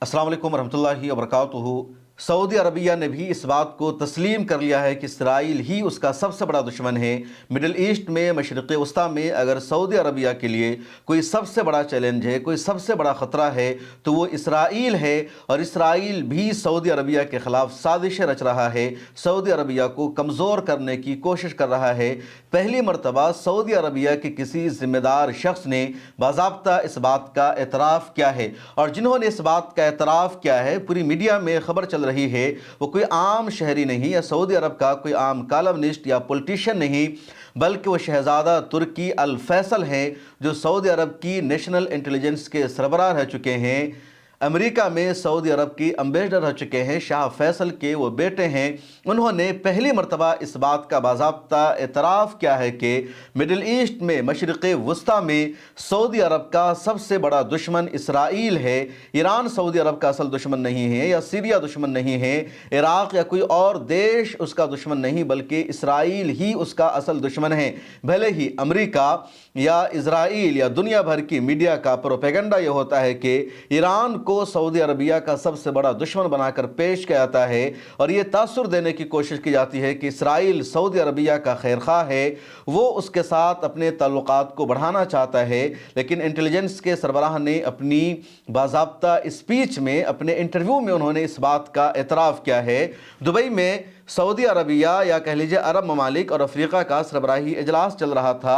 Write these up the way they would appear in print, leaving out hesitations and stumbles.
अस्सलाम वालेकुम रहमतुल्लाहि व बरकातुहू। सऊदी अरबिया ने भी इस बात को तस्लीम कर लिया है कि इसराइल ही उसका सबसे बड़ा दुश्मन है। मिडिल ईस्ट में, मशरिक़ वस्ता में अगर सऊदी अरबिया के लिए कोई सबसे बड़ा चैलेंज है, कोई सबसे बड़ा ख़तरा है तो वो इसराइल है। और इसराइल भी सऊदी अरबिया के ख़िलाफ़ साजिशें रच रहा है, सऊदी अरबिया को कमज़ोर करने की कोशिश कर रहा है। पहली मरतबा सऊदी अरबिया के किसी ज़िम्मेदार शख्स ने बाज़ाब्ता इस बात का एतराफ़ किया है, और जिन्होंने इस बात का एतराफ़ किया है, पूरी मीडिया में ख़बर चल रही है, वो कोई आम शहरी नहीं या सऊदी अरब का कोई आम कॉलमनिस्ट या पॉलिटिशियन नहीं, बल्कि वो शहज़ादा तुर्की अल फैसल हैं, जो सऊदी अरब की नेशनल इंटेलिजेंस के सरबराह रह चुके हैं। अमेरिका में सऊदी अरब की एम्बेसडर रह चुके हैं, शाह फैसल के वो बेटे हैं। उन्होंने पहली मरतबा इस बात का बाज़ाब्ता एतराफ़ किया है कि मिडिल ईस्ट में, मशरिक़ वस्ता में सऊदी अरब का सबसे बड़ा दुश्मन इसराइल है। ईरान सऊदी अरब का असल दुश्मन नहीं है, या सीरिया दुश्मन नहीं है, इराक़ या कोई और देश उसका दुश्मन नहीं, बल्कि इसराइल ही उसका असल दुश्मन है। भले ही अमेरिका या इज़राइल या दुनिया भर की मीडिया का प्रोपेगेंडा ये होता है कि ईरान को सऊदी अरबिया का सबसे बड़ा दुश्मन बनाकर पेश किया जाता है, और ये तासुर देने की कोशिश की जाती है कि इसराइल सऊदी अरबिया का खैरख्वाह है, वो उसके साथ अपने ताल्लुकात को बढ़ाना चाहता है। लेकिन इंटेलिजेंस के सरबराह ने अपनी बाज़ाब्ता स्पीच में, अपने इंटरव्यू में उन्होंने इस बात का एतराफ़ किया है। दुबई में सऊदी अरबिया या कह लीजिए अरब ममालिक और अफ्रीका का सरबराही इजलास चल रहा था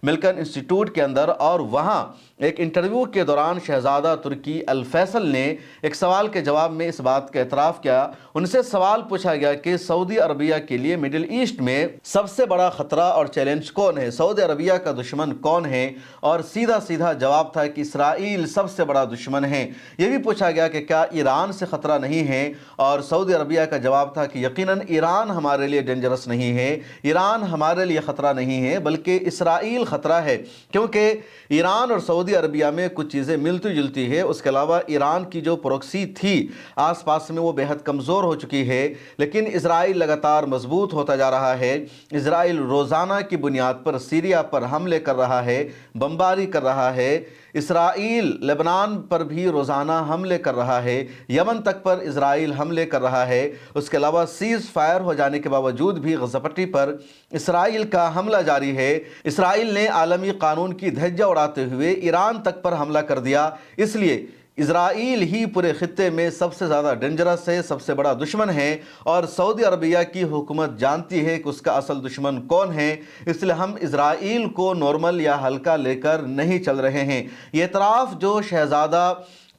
मिल्कन इंस्टीट्यूट के अंदर, और वहाँ एक इंटरव्यू के दौरान शहज़ादा तुर्की अल फैसल ने एक सवाल के जवाब में इस बात का एतराफ़ किया। उनसे सवाल पूछा गया कि सऊदी अरबिया के लिए मिडिल ईस्ट में सबसे बड़ा ख़तरा और चैलेंज कौन है, सऊदी अरबिया का दुश्मन कौन है, और सीधा सीधा जवाब था कि इसराइल सबसे बड़ा दुश्मन है। ये भी पूछा गया कि क्या ईरान से ख़तरा नहीं है, और सऊदी अरबिया का जवाब था कि यकीनन ईरान हमारे लिए डेंजरस नहीं है, ईरान हमारे लिए ख़तरा नहीं है, बल्कि इसराइल ख़तरा है, क्योंकि ईरान और सऊदी अरबिया में कुछ चीज़ें मिलती जुलती है। उसके अलावा ईरान की जो प्रोक्सी थी आसपास में, वो बेहद कमज़ोर हो चुकी है, लेकिन इसराइल लगातार मजबूत होता जा रहा है। इसराइल रोज़ाना की बुनियाद पर सीरिया पर हमले कर रहा है, बमबारी कर रहा है। इसराइल लेबनान पर भी रोज़ाना हमले कर रहा है, यमन तक पर इसराइल हमले कर रहा है। उसके अलावा सीज़ फायर हो जाने के बावजूद भी गज़ा पट्टी पर इसराइल का हमला जारी है। इसराइल ने आलमी कानून की धज्जियां उड़ाते हुए ईरान तक पर हमला कर दिया। इसलिए इसराइल ही पूरे खित्ते में सबसे ज़्यादा डेंजरस है, सबसे बड़ा दुश्मन है, और सऊदी अरबिया की हुकूमत जानती है कि उसका असल दुश्मन कौन है। इसलिए हम इसराइल को नॉर्मल या हल्का लेकर नहीं चल रहे हैं। ये इतराफ़ जो शहज़ादा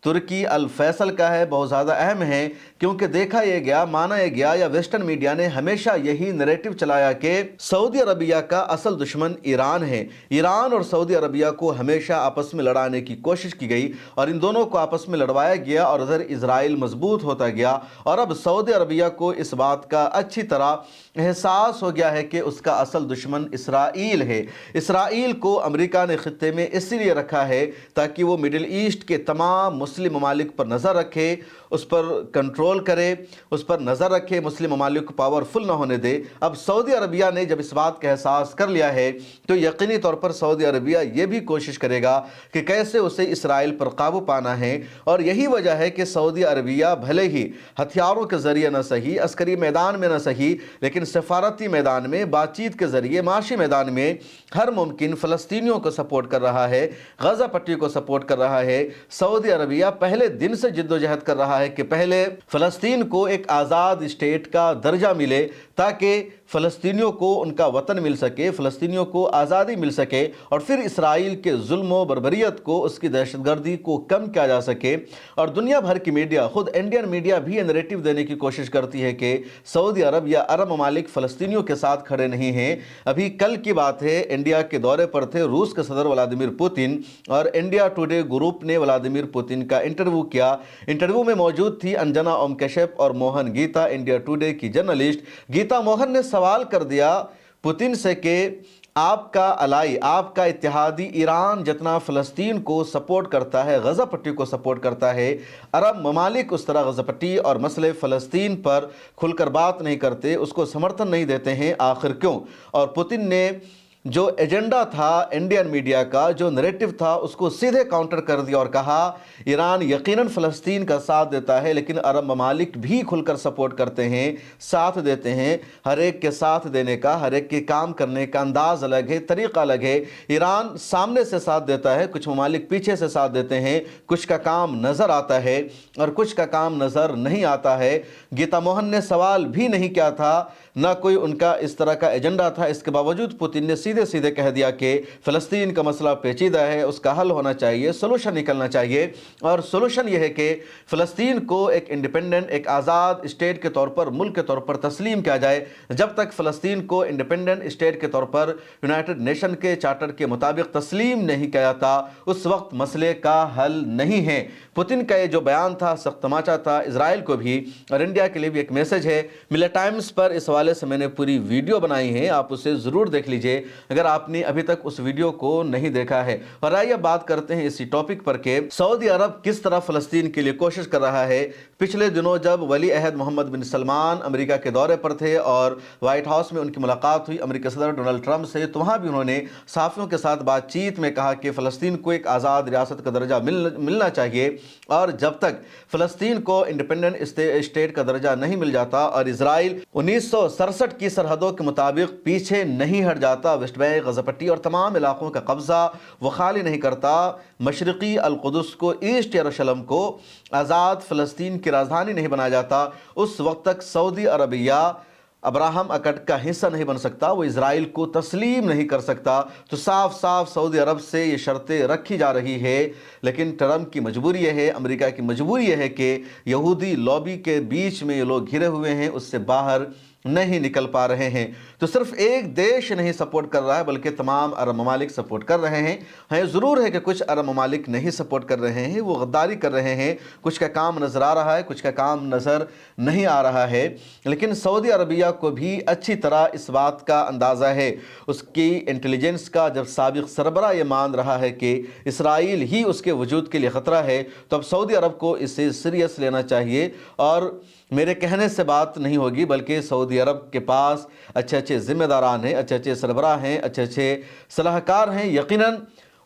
तुर्की अल फैसल का है बहुत ज़्यादा अहम है, क्योंकि देखा यह गया, माना यह गया, या वेस्टर्न मीडिया ने हमेशा यही नैरेटिव चलाया कि सऊदी अरबिया का असल दुश्मन ईरान है। ईरान और सऊदी अरबिया को हमेशा आपस में लड़ाने की कोशिश की गई, और इन दोनों को आपस में लड़वाया गया, और उधर इजराइल मजबूत होता गया। और अब सऊदी अरबिया को इस बात का अच्छी तरह एहसास हो गया है कि उसका असल दुश्मन इसराइल है। इसराइल को अमेरिका ने खित्ते में इसलिए रखा है ताकि वो मिडिल ईस्ट के तमाम मुस्लिम ममालिक पर नज़र रखे, उस पर कंट्रोल करे, उस पर नज़र रखे, मुस्लिम ममालिक को पावरफुल ना होने दे। अब सऊदी अरबिया ने जब इस बात का एहसास कर लिया है, तो यकीनी तौर पर सऊदी अरबिया ये भी कोशिश करेगा कि कैसे उसे इसराइल पर काबू पाना है। और यही वजह है कि सऊदी अरबिया भले ही हथियारों के ज़रिए न सही, अस्करी मैदान में न सही, लेकिन सफारती मैदान में, बातचीत के ज़रिए, माशी मैदान में हर मुमकिन फ़लस्तीनियों को सपोर्ट कर रहा है, गज़ा पट्टी को सपोर्ट कर रहा है। सऊदी अरबिया पहले दिन से जिद्दोजहद कर रहा है कि पहले फ़लस्तीन को एक आज़ाद स्टेट का दर्जा मिले, ताकि फ़लस्तीनियों को उनका वतन मिल सके, फ़लस्तीनियों को आज़ादी मिल सके, और फिर इसराइल के जुल्म व बर्बरियत को, उसकी दहशतगर्दी को कम किया जा सके। और दुनिया भर की मीडिया, खुद इंडियन मीडिया भी नैरेटिव देने की कोशिश करती है कि सऊदी अरब या अरब ममालिक फ़लस्तीनियों के साथ खड़े नहीं हैं। अभी कल की बात है, इंडिया के दौरे पर थे रूस के सदर व्लादिमीर पुतिन, और इंडिया टुडे ग्रुप ने व्लादिमीर पुतिन का इंटरव्यू किया। इंटरव्यू में मौजूद थी अंजना ओम कश्यप और मोहन गीता, इंडिया टुडे की जर्नलिस्ट। गीता मोहन ने सवाल कर दिया पुतिन से कि आपका अलाई, आपका इत्तेहादी ईरान जितना फ़लस्तीन को सपोर्ट करता है, गज़ा पट्टी को सपोर्ट करता है, अरब ममालिक उस तरह गज़ा पट्टी और मसले फ़लस्तीन पर खुलकर बात नहीं करते, उसको समर्थन नहीं देते हैं, आखिर क्यों? और पुतिन ने जो एजेंडा था इंडियन मीडिया का, जो नैरेटिव था, उसको सीधे काउंटर कर दिया और कहा ईरान यकीनन फ़लस्तीन का साथ देता है, लेकिन अरब ममालिक भी खुलकर सपोर्ट करते हैं, साथ देते हैं। हर एक के साथ देने का, हर एक के काम करने का अंदाज अलग है, तरीक़ा अलग है। ईरान सामने से साथ देता है, कुछ ममालिक पीछे से साथ देते हैं, कुछ का काम नज़र आता है और कुछ का काम नज़र नहीं आता है। गीता मोहन ने सवाल भी नहीं किया था, ना कोई उनका इस तरह का एजेंडा था। इसके बावजूद पुतिन ने सीधे सीधे कह दिया कि फ़लस्तीन का मसला पेचीदा है, उसका हल होना चाहिए, सोल्यूशन निकलना चाहिए। और सोल्यूशन यह है कि फ़लस्तीन को एक इंडिपेंडेंट, एक आज़ाद स्टेट के तौर पर, मुल्क के तौर पर तस्लीम किया जाए। जब तक फ़लस्तीन को इंडिपेंडेंट स्टेट के तौर पर यूनाइटेड नेशन के चार्टर के मुताबिक तस्लीम नहीं किया जाता, उस वक्त मसले का हल नहीं है। पुतिन का ये जो बयान था सख्त तमाचा था इजराइल को भी और इंडिया के लिए भी एक मैसेज है। मिले टाइम्स पर इस हवाले से मैंने पूरी वीडियो बनाई है, आप उसे ज़रूर देख लीजिए अगर आपने अभी तक उस वीडियो को नहीं देखा है। और आइए बात करते हैं इसी टॉपिक पर कि सऊदी अरब किस तरह फ़लस्तीन के लिए कोशिश कर रहा है। पिछले दिनों जब वली अहद मोहम्मद बिन सलमान अमेरिका के दौरे पर थे और व्हाइट हाउस में उनकी मुलाकात हुई अमेरिकी सदर डोनाल्ड ट्रंप से, तो वहाँ भी उन्होंने सहाफ़ियों के साथ बातचीत में कहा कि फ़लस्तीन को एक आज़ाद रियासत का दर्जा मिलना चाहिए और जब तक फ़लस्तीन को इंडिपेंडेंट स्टेट का दर्जा नहीं मिल जाता और इजराइल 1967 की सरहदों के मुताबिक पीछे नहीं हट जाता, वेस्ट बैंक, गज़ा पट्टी और तमाम इलाकों का कब्ज़ा वो खाली नहीं करता, मशरक़ी अल-कुदस को, ईस्ट यरूशलेम को आज़ाद फ़लस्तीन की राजधानी नहीं बनाया जाता, उस वक्त तक सऊदी अरबिया अब्राहम अकड का हिस्सा नहीं बन सकता, वो इजराइल को तस्लीम नहीं कर सकता। तो साफ साफ सऊदी अरब से ये शर्तें रखी जा रही है। लेकिन ट्रंप की मजबूरी यह है, अमेरिका की मजबूरी यह है कि यहूदी लॉबी के बीच में ये लोग घिरे हुए हैं, उससे बाहर नहीं निकल पा रहे हैं। तो सिर्फ एक देश नहीं सपोर्ट कर रहा है बल्कि तमाम अरब ममालिक सपोर्ट कर रहे हैं। हाँ, ज़रूर है कि कुछ अरब ममालिक नहीं सपोर्ट कर रहे हैं, वो गद्दारी कर रहे हैं, कुछ का काम नज़र आ रहा है, कुछ का काम नज़र नहीं आ रहा है। लेकिन सऊदी अरबिया को भी अच्छी तरह इस बात का अंदाज़ा है, उसकी इंटेलिजेंस का। जब साबिक़ सरबरा ये मान रहा है कि इसराइल ही उसके वजूद के लिए ख़तरा है, तो अब सऊदी अरब को इसे सीरियस लेना चाहिए। और मेरे कहने से बात नहीं होगी बल्कि सऊदी अरब के पास अच्छे अच्छे ज़िम्मेदारान हैं, अच्छे अच्छे सरबराह हैं, अच्छे अच्छे सलाहकार हैं। यकीनन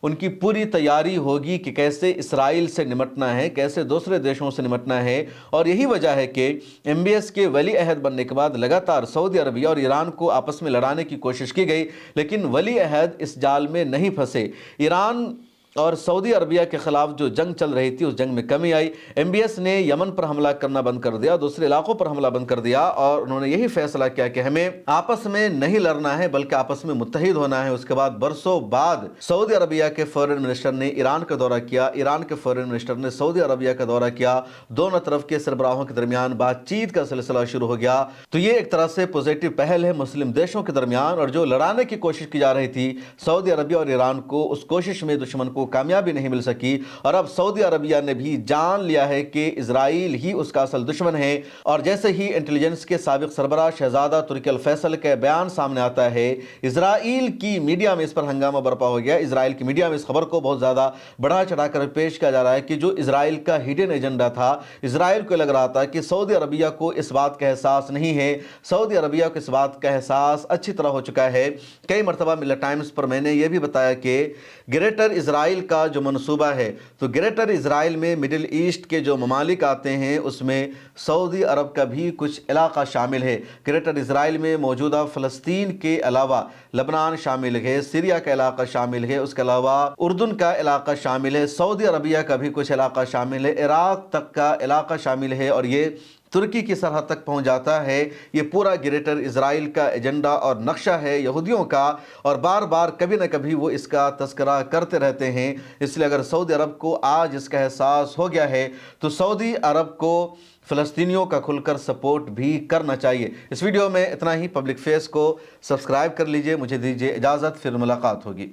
उनकी पूरी तैयारी होगी कि कैसे इसराइल से निमटना है, कैसे दूसरे देशों से निमटना है। और यही वजह है कि MBS के वली अहद बनने के बाद लगातार सऊदी अरबिया और ईरान को आपस में लड़ाने की कोशिश की गई, लेकिन वली अहद इस जाल में नहीं फंसे। ईरान और सऊदी अरबिया के ख़िलाफ़ जो जंग चल रही थी उस जंग में कमी आई। MBS ने यमन पर हमला करना बंद कर दिया, दूसरे इलाकों पर हमला बंद कर दिया और उन्होंने यही फैसला किया कि हमें आपस में नहीं लड़ना है बल्कि आपस में मुत्तहिद होना है। उसके बाद बरसों बाद सऊदी अरबिया के फॉरेन मिनिस्टर ने ईरान का दौरा किया, ईरान के फॉरेन मिनिस्टर ने सऊदी अरबिया का दौरा किया, दोनों तरफ के सरबराहों के दरमियान बातचीत का सिलसिला शुरू हो गया। तो ये एक तरह से पॉजिटिव पहल है मुस्लिम देशों के दरमियान। और जो लड़ाने की कोशिश की जा रही थी सऊदी अरबिया और ईरान को, उस कोशिश में दुश्मन को कामयाबी नहीं मिल सकी। और अब सऊदी अरबिया ने भी जान लिया है कि इजराइल ही उसका असल दुश्मन है। और जैसे ही इंटेलिजेंस के साबिक सरबराह शहजादा तुर्की अल फैसल का बयान सामने आता है, इजराइल की मीडिया में इस पर हंगामा बरपा हो गया। इजराइल की मीडिया में इस खबर को बहुत ज़्यादा बढ़ा चढ़ाकर पेश किया जा रहा है कि जो इजराइल का हिडन एजेंडा था, इजराइल को लग रहा था कि सऊदी अरबिया को इस बात का एहसास नहीं है। सऊदी अरबिया को इस बात का एहसास अच्छी तरह हो चुका है। कई मरतबा मिलर टाइम्स पर मैंने यह भी बताया कि ग्रेटर इजराइल का जो मनसूबा है, तो ग्रेटर इजराइल में मिडिल ईस्ट के जो ममालिक आते हैं उसमें सऊदी अरब का भी कुछ इलाका शामिल है। ग्रेटर इजराइल में मौजूदा फ़लस्तीन के अलावा लबनान शामिल है, सीरिया का इलाका शामिल है, उसके अलावा उर्दून का इलाका शामिल है, सऊदी अरबिया का भी कुछ इलाका शामिल है, इराक़ तक का इलाका शामिल है और ये तुर्की की सरहद तक पहुंच जाता है। ये पूरा ग्रेटर इजराइल का एजेंडा और नक्शा है यहूदियों का और बार बार कभी न कभी वो इसका तस्करा करते रहते हैं। इसलिए अगर सऊदी अरब को आज इसका एहसास हो गया है तो सऊदी अरब को फ़लस्तीनियों का खुलकर सपोर्ट भी करना चाहिए। इस वीडियो में इतना ही। पब्लिक फेस को सब्सक्राइब कर लीजिए। मुझे दीजिए इजाज़त, फिर मुलाकात होगी।